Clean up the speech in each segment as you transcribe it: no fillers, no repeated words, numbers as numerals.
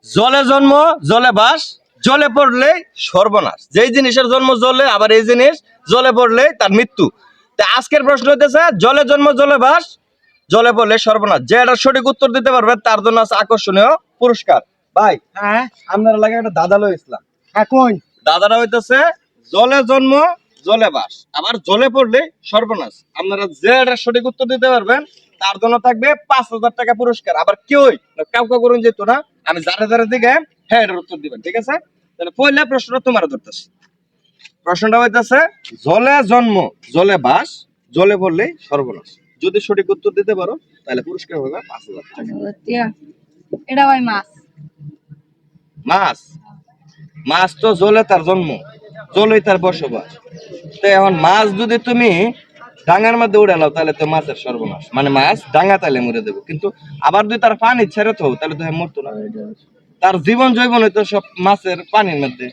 জলে জন্ম জলে বাস, জলে পড়লে সর্বনাশ। যেই জিনিসের জন্ম জলে, আবার এই জিনিস জলে পড়লে তার মৃত্যু। তা আজকের প্রশ্ন হইতেছে জলে জন্ম জলে বাস, জলে পড়লে সর্বনাশ। যে এটা সঠিক উত্তর দিতে পারবে তার জন্য আছে আকর্ষণীয় পুরস্কার। ভাই হ্যাঁ আপনার লাগে একটা দাদা লই ইসলাম। কই দাদারা হইতেছে জলে জন্ম জলে বাস, আবার জলে পড়লে সর্বনাশ। আপনারা যে এটা সঠিক উত্তর দিতে পারবেন তার জন্য থাকবে 5,000 টাকা পুরস্কার। আবার কেউই কাউকে করুন যেত না, আমি যারা যারা দিকে হ্যাঁ এটার উত্তর দিবেন, ঠিক আছে? তাহলে পয়লা প্রশ্নটা তোমার ধরতেছি। প্রশ্নটা হইতেছে জলে জন্ম জলে বাস, জলে পড়লে সর্বনাশ। যদি সঠিক উত্তর দিতে পারো তাহলে পুরস্কার হবে 5,000 টাকা। এটা ভাই মাছ। মাছ, মাছ তো জলে তার জন্ম, জলেই তার বসবাস। তো এখন মাছ যদি তুমি ডাঙার মধ্যে উড়ালাও তাহলে তো মাছের সর্বনাশ, মানে মাছ ডাঙা তাহলে মরে দেবো। কিন্তু আবার যদি তার পানি ছেড়ে তো তাহলে তো মরতো না, তার জীবন জৈবন হইতো সব মাছের পানির মধ্যে।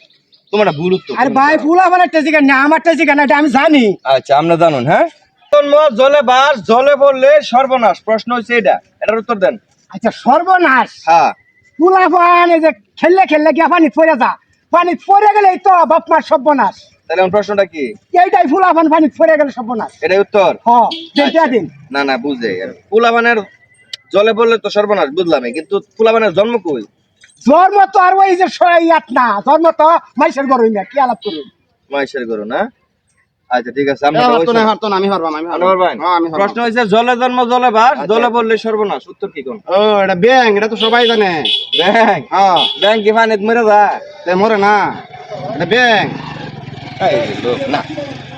তোমার ভুল উত্তর। আরে ভাই ফুল আমার একটা জিগান না, আমার একটা জিগান এটা আমি জানি। আচ্ছা আমরা জানুন। হ্যাঁ, জন্ম জলে বাস, জলে পড়লে সর্বনাশ। প্রশ্ন হচ্ছে এটা, এটার উত্তর দেন। আচ্ছা সর্বনাশ। হ্যাঁ, ফুলা পান এই যে খেললে খেললে গিয়া পানি পড়ে যা, পানি পড়ে গেলেই তো বাপমার সর্বনাশ। তাহলে আমার প্রশ্নটা কি? এইটাই ফুলা পান পানি পড়ে গেলে সর্বনাশ। এটাই উত্তর? হ্যাঁ দেখে দিন। না না বুঝে, পোলাবানের জলে পড়লে তো সর্বনাশ বুঝলামই, কিন্তু পোলাবানের জন্ম কই? জন্ম তো আর ওই যে ইয়াত না, জন্ম তো মাইসের গরুই না, কি আলাপ করুন। মাইশের করো না? আচ্ছা ঠিক আছে, আমি পারবাম। প্রশ্ন হয়েছে জলে জন্ম জলে বাস, জলে পড়লে সর্বনাশ। উত্তর কি কোন? ও এটা ব্যাং, এটা তো সবাই জানে। ব্যাং? হ্যাঁ ব্যাং কি পানিতে মরে যায়? তে মরে না, এটা ব্যাং। এই লোক না,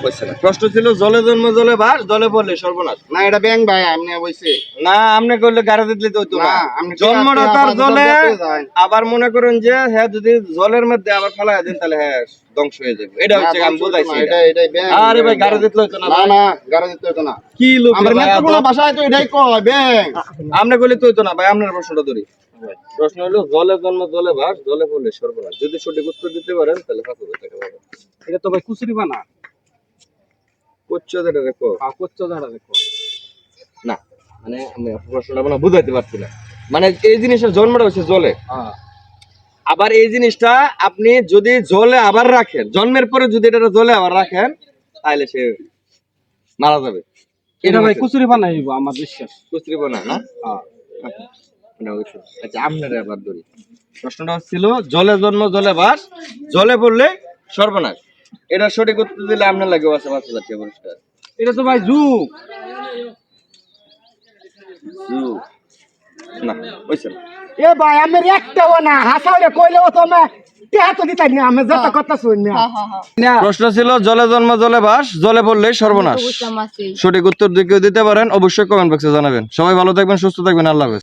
কইছে না। প্রশ্ন ছিল জলে জন্ম জলে বাস, জলে পড়লে সর্বনাশ। না এটা ব্যাং ভাই, আমি বলছি না আপনি কইলে গাড়ি দিলে তো হইতো না। না, আপনি জন্মটা টিয়া তার টিয়া জলে, জলে যায়। আবার মনে করেন যে হ্যাঁ যদি জলের মধ্যে আবার ফেলায় দেন তাহলে হ্যাঁ ধ্বংস হয়ে যাবে। এটা হচ্ছে আমি বুঝাইছি। এটা এটাই ব্যাং। আরে ভাই গাড়ি দিতে হইতো না। না না, গাড়ি দিতে হতো না। কি লোক আমার ভাই, নেত্রকোনা ভাষায় তো এটাই কয় ব্যাং। আপনি কইলে তো হইতো না ভাই। আপনার প্রশ্নটা ধরি। প্রশ্ন হলো জলে জন্ম জলে বাস, জলে পড়লে সর্বনাশ। যদি সঠিক উত্তর দিতে পারেন তাহলে 5,000 টাকা পাবেন। এটা তো ভাই কুচুরি বানা। কোচ্চ যেটা দেখো কোচ্চো ধারা দেখো। না, মানে আমি আপনার প্রশ্নটা মানে বুঝাইতে পারছি না। মানে এই জিনিসের জন্মটা হচ্ছে জলে, হ্যাঁ আবার এই জিনিসটা আপনি যদি জলে আবার রাখেন, জন্মের পরে যদি এটা জলে আবার রাখেন তাহলে সে মারা যাবে। এটা ভাই কুচুরি বানাইব আমার বিশ্বাস। কুচরি বানা না? হ্যাঁ এটা অবশ্য। আচ্ছা আপনার আবার ধরি। প্রশ্নটা ছিল জলে জন্ম জলে বাস, জলে পড়লে সর্বনাশ। এটা সঠিক উত্তর দিলে আপনার লাগে আছে 5,000 টাকা পুরস্কার। এটা তো ভাই যুগ। না হইছে না। এ ভাই আমার একটাও না, হাসাওরে কইলেও তো আমি টেহা তো দিতাই না, আমি যত কথা শুনি না। প্রশ্ন ছিল জলে জন্ম জলে বাস, জলে পড়লে সর্বনাশ। সঠিক উত্তর কেউ দিতে পারেন অবশ্যই কমেন্ট বক্সে জানাবেন। সবাই ভালো থাকবেন, সুস্থ থাকবেন, আল্লাহ হাফেজ।